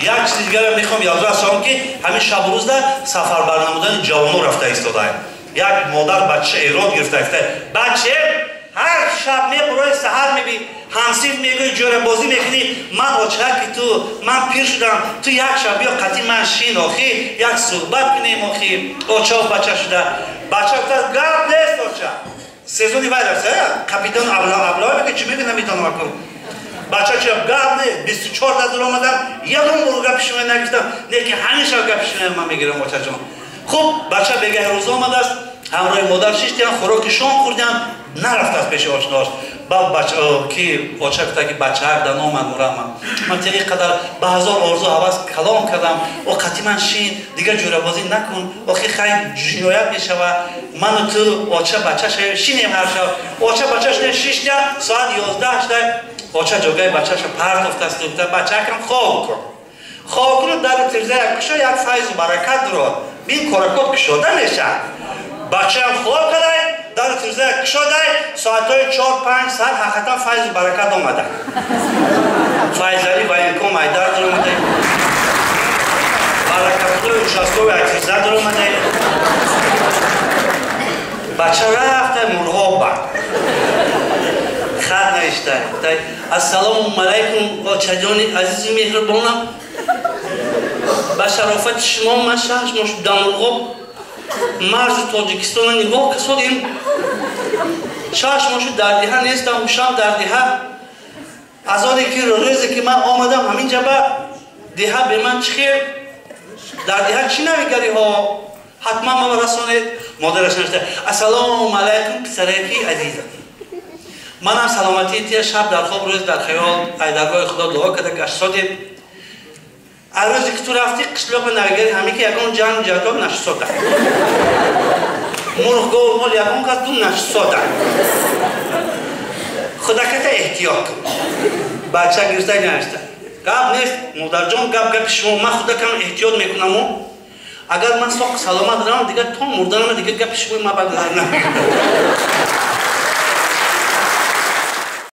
یک چیز دیگر میخوام یاد رسانم که همین شب روز در سفربر نمودن جوانو رفته ایستاده. یک مادر بچه ایراد گرفته بچه هر شب میبروی سحر میبی همسیف میگوی جوره بازی میکنی من آچه تو من پیر شدم تو یک شب بیا قطعی من شین آخی یک صحبت کنیم آخی آچه و بچه شده بچه تا گرد نیست آچه سیزونی باید رسه کپیتان ابلا بگه چی میگه نمیتونم اکنم بچه چه گرد نیست 24 دادر آمدم یکم برو گپشون نگیستم نه که همیشه گپشون من میگیرم آچه جان خب بچه بگه روز آمده است همراه مادر شیشتیان خوراک شام خوردیم نرفت از پیش آشناش بعد بچه که آچه کتا که بچه هر در نامد مرم من تیغی قدر به هزار آرزو حواس کلام کردم و قطعی من شین دیگه جوره بازی نکن آخی خیلی جنایت میشه و من تو آچه بچه شینیم هر شب آچه بچه شنه 6 ساعت 11 شده آچه جاگه بچه پرد افته است بچه کم خواب کن خواب کن در ترزه یک کشا یک فیض و برکت رو بین کارکات کشاده میشه بچه هم خواب کرده در ترزه کشاده ساعتهای 4-5 ساعت حقیقتا فیض و برکت آمده فیضلی و اینکو مایدر در آمده برکتوی شستو و اکتیزه در آمده بچه رفته مرغاب بر خط نوشته السلام علیکم آچه جانی عزیزی مهربانم به شرافت شما من شهر شما شدم مرغاب مرز تاجیکستان نگاه کسادیم شهر شما شد در دیه نیستم شام در دیه از آنی که روزی که من آمدم همین جبه دیه به من چی خیر در دیه چی نمیگری ها حتما ما رسانید مادرش نشته السلام علیکم پسرکی عزیزم من هم سلامتی تیه شب در خواب روز در خیال ایدرگاه خدا دعا کده گشت سادیم روزی که تو رفتی قشلاق نگری همین که یکان جنگ جداب نشساده مرغگاه مال یکان که تو نشساده خدا کتا احتیاط کن بچه گرسته نشته گب نیست مادر جان گب شما من خدا کم احتیاط میکنم اگر من ساق سلامت دارم دیگه تو مردنم دیگه گپ شما من بگذارم